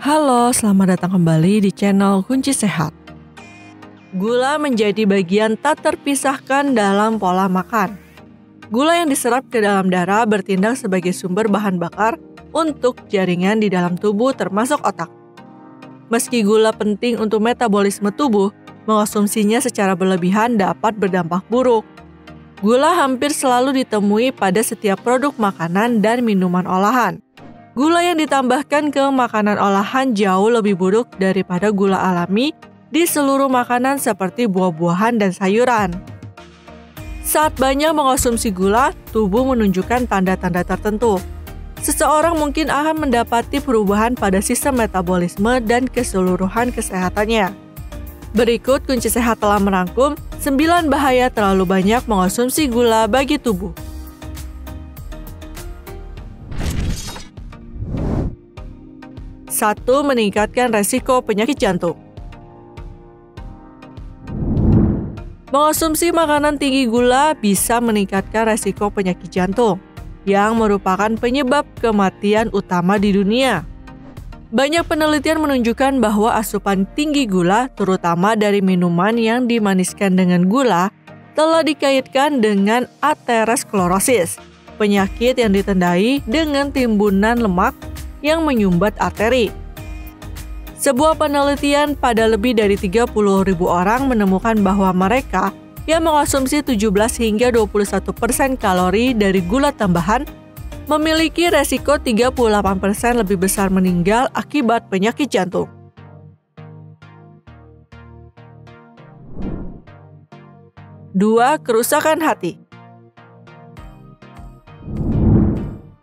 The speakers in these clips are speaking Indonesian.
Halo, selamat datang kembali di channel Kunci Sehat. Gula menjadi bagian tak terpisahkan dalam pola makan. Gula yang diserap ke dalam darah bertindak sebagai sumber bahan bakar untuk jaringan di dalam tubuh termasuk otak. Meski gula penting untuk metabolisme tubuh, mengonsumsinya secara berlebihan dapat berdampak buruk. Gula hampir selalu ditemui pada setiap produk makanan dan minuman olahan. Gula yang ditambahkan ke makanan olahan jauh lebih buruk daripada gula alami di seluruh makanan seperti buah-buahan dan sayuran. Saat banyak mengonsumsi gula, tubuh menunjukkan tanda-tanda tertentu. Seseorang mungkin akan mendapati perubahan pada sistem metabolisme dan keseluruhan kesehatannya. Berikut Kunci Sehat telah merangkum 9 bahaya terlalu banyak mengonsumsi gula bagi tubuh. 1. Meningkatkan resiko penyakit jantung. Mengonsumsi makanan tinggi gula bisa meningkatkan resiko penyakit jantung, yang merupakan penyebab kematian utama di dunia. Banyak penelitian menunjukkan bahwa asupan tinggi gula, terutama dari minuman yang dimaniskan dengan gula, telah dikaitkan dengan aterosklerosis, penyakit yang ditandai dengan timbunan lemak yang menyumbat arteri. Sebuah penelitian pada lebih dari 30.000 orang menemukan bahwa mereka yang mengonsumsi 17 hingga 21% kalori dari gula tambahan memiliki resiko 38% lebih besar meninggal akibat penyakit jantung. 2. Kerusakan hati.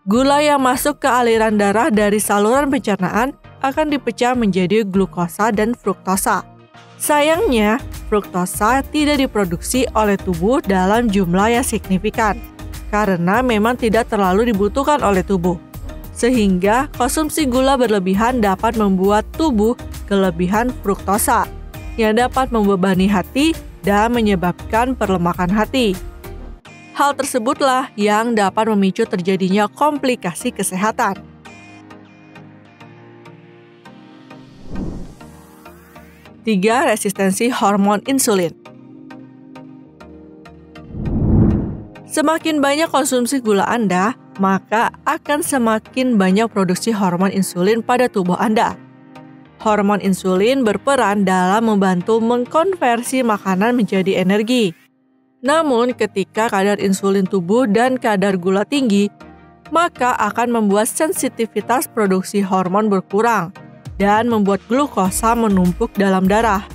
Gula yang masuk ke aliran darah dari saluran pencernaan akan dipecah menjadi glukosa dan fruktosa. Sayangnya, fruktosa tidak diproduksi oleh tubuh dalam jumlah yang signifikan, karena memang tidak terlalu dibutuhkan oleh tubuh. Sehingga konsumsi gula berlebihan dapat membuat tubuh kelebihan fruktosa, yang dapat membebani hati dan menyebabkan perlemakan hati. Hal tersebutlah yang dapat memicu terjadinya komplikasi kesehatan. 3. Resistensi hormon insulin. Semakin banyak konsumsi gula Anda, maka akan semakin banyak produksi hormon insulin pada tubuh Anda. Hormon insulin berperan dalam membantu mengkonversi makanan menjadi energi. Namun, ketika kadar insulin tubuh dan kadar gula tinggi, maka akan membuat sensitivitas produksi hormon berkurang dan membuat glukosa menumpuk dalam darah.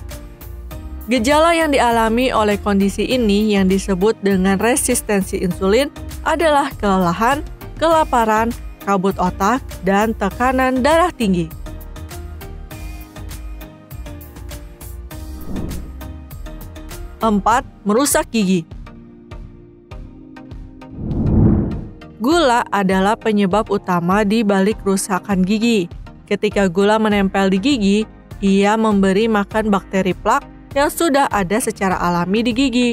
Gejala yang dialami oleh kondisi ini yang disebut dengan resistensi insulin adalah kelelahan, kelaparan, kabut otak, dan tekanan darah tinggi. 4. Merusak gigi. Gula adalah penyebab utama di balik kerusakan gigi. Ketika gula menempel di gigi, ia memberi makan bakteri plak yang sudah ada secara alami di gigi.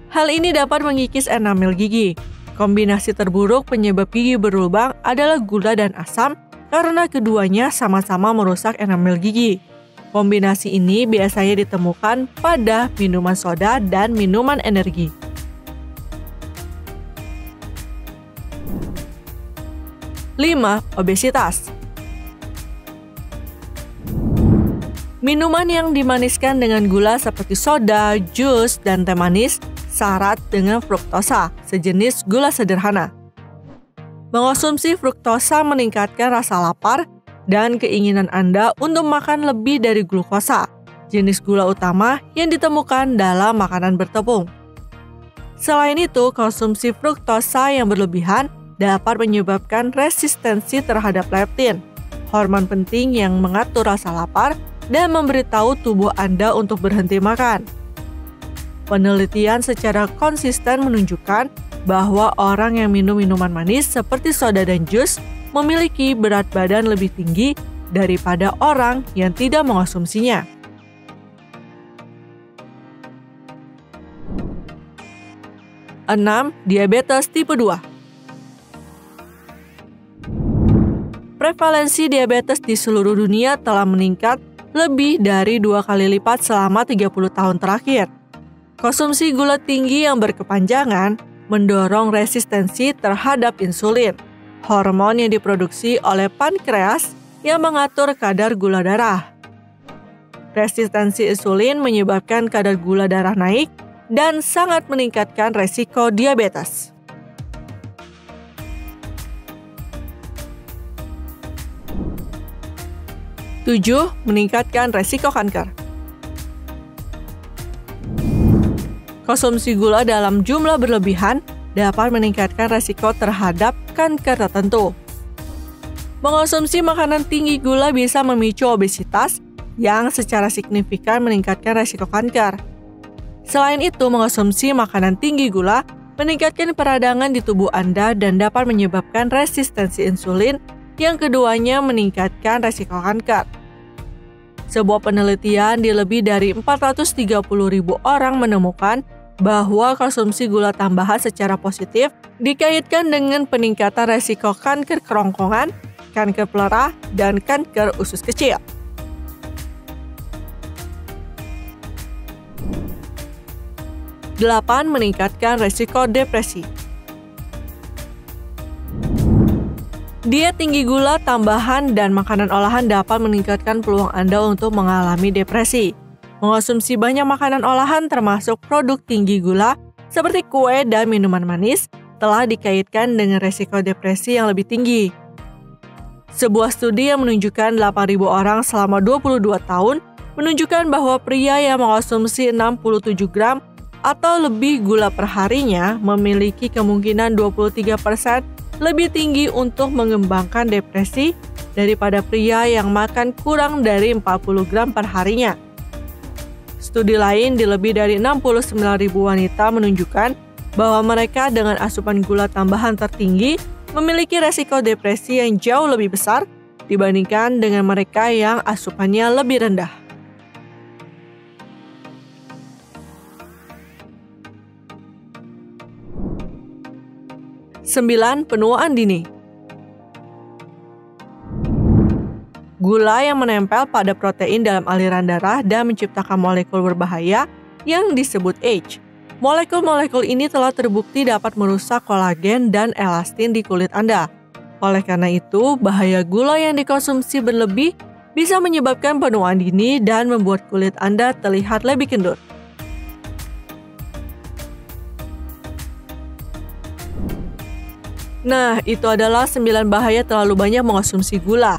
Hal ini dapat mengikis enamel gigi. Kombinasi terburuk penyebab gigi berlubang adalah gula dan asam karena keduanya sama-sama merusak enamel gigi. Kombinasi ini biasanya ditemukan pada minuman soda dan minuman energi. 5. Obesitas. Minuman yang dimaniskan dengan gula seperti soda, jus, dan teh manis syarat dengan fruktosa, sejenis gula sederhana. Mengonsumsi fruktosa meningkatkan rasa lapar dan keinginan Anda untuk makan lebih dari glukosa, jenis gula utama yang ditemukan dalam makanan bertepung. Selain itu, konsumsi fruktosa yang berlebihan dapat menyebabkan resistensi terhadap leptin, hormon penting yang mengatur rasa lapar dan memberitahu tubuh Anda untuk berhenti makan. Penelitian secara konsisten menunjukkan bahwa orang yang minum minuman manis seperti soda dan jus memiliki berat badan lebih tinggi daripada orang yang tidak mengonsumsinya. 6. Diabetes tipe 2. prevalensi diabetes di seluruh dunia telah meningkat lebih dari 2 kali lipat selama 30 tahun terakhir. Konsumsi gula tinggi yang berkepanjangan mendorong resistensi terhadap insulin, hormon yang diproduksi oleh pankreas yang mengatur kadar gula darah. Resistensi insulin menyebabkan kadar gula darah naik dan sangat meningkatkan resiko diabetes. Tujuh, meningkatkan resiko kanker. Konsumsi gula dalam jumlah berlebihan dapat meningkatkan resiko terhadap kanker tertentu. Mengonsumsi makanan tinggi gula bisa memicu obesitas yang secara signifikan meningkatkan resiko kanker. Selain itu, mengonsumsi makanan tinggi gula meningkatkan peradangan di tubuh Anda dan dapat menyebabkan resistensi insulin yang keduanya meningkatkan resiko kanker. Sebuah penelitian di lebih dari 430.000 orang menemukan bahwa konsumsi gula tambahan secara positif dikaitkan dengan peningkatan resiko kanker kerongkongan, kanker pleural, dan kanker usus kecil. Delapan, meningkatkan resiko depresi. Diet tinggi gula tambahan dan makanan olahan dapat meningkatkan peluang Anda untuk mengalami depresi. Mengonsumsi banyak makanan olahan termasuk produk tinggi gula seperti kue dan minuman manis telah dikaitkan dengan resiko depresi yang lebih tinggi. Sebuah studi yang menunjukkan 8.000 orang selama 22 tahun menunjukkan bahwa pria yang mengonsumsi 67 gram atau lebih gula perharinya memiliki kemungkinan 23% lebih tinggi untuk mengembangkan depresi daripada pria yang makan kurang dari 40 gram per harinya. Studi lain di lebih dari 69.000 wanita menunjukkan bahwa mereka dengan asupan gula tambahan tertinggi memiliki resiko depresi yang jauh lebih besar dibandingkan dengan mereka yang asupannya lebih rendah. 9. Penuaan dini. Gula yang menempel pada protein dalam aliran darah dan menciptakan molekul berbahaya yang disebut H. Molekul-molekul ini telah terbukti dapat merusak kolagen dan elastin di kulit Anda. Oleh karena itu, bahaya gula yang dikonsumsi berlebih bisa menyebabkan penuaan dini dan membuat kulit Anda terlihat lebih kendur. Nah, itu adalah 9 bahaya terlalu banyak mengonsumsi gula.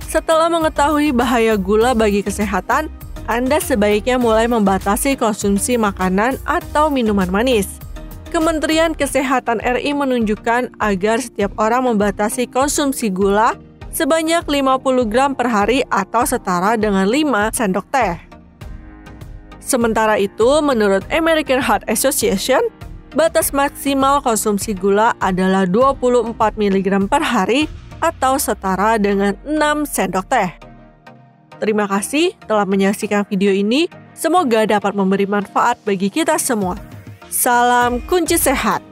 Setelah mengetahui bahaya gula bagi kesehatan, Anda sebaiknya mulai membatasi konsumsi makanan atau minuman manis. Kementerian Kesehatan RI menunjukkan agar setiap orang membatasi konsumsi gula sebanyak 50 gram per hari atau setara dengan 5 sendok teh. Sementara itu, menurut American Heart Association, batas maksimal konsumsi gula adalah 24 mg per hari atau setara dengan 6 sendok teh. Terima kasih telah menyaksikan video ini. Semoga dapat memberi manfaat bagi kita semua. Salam kunci sehat.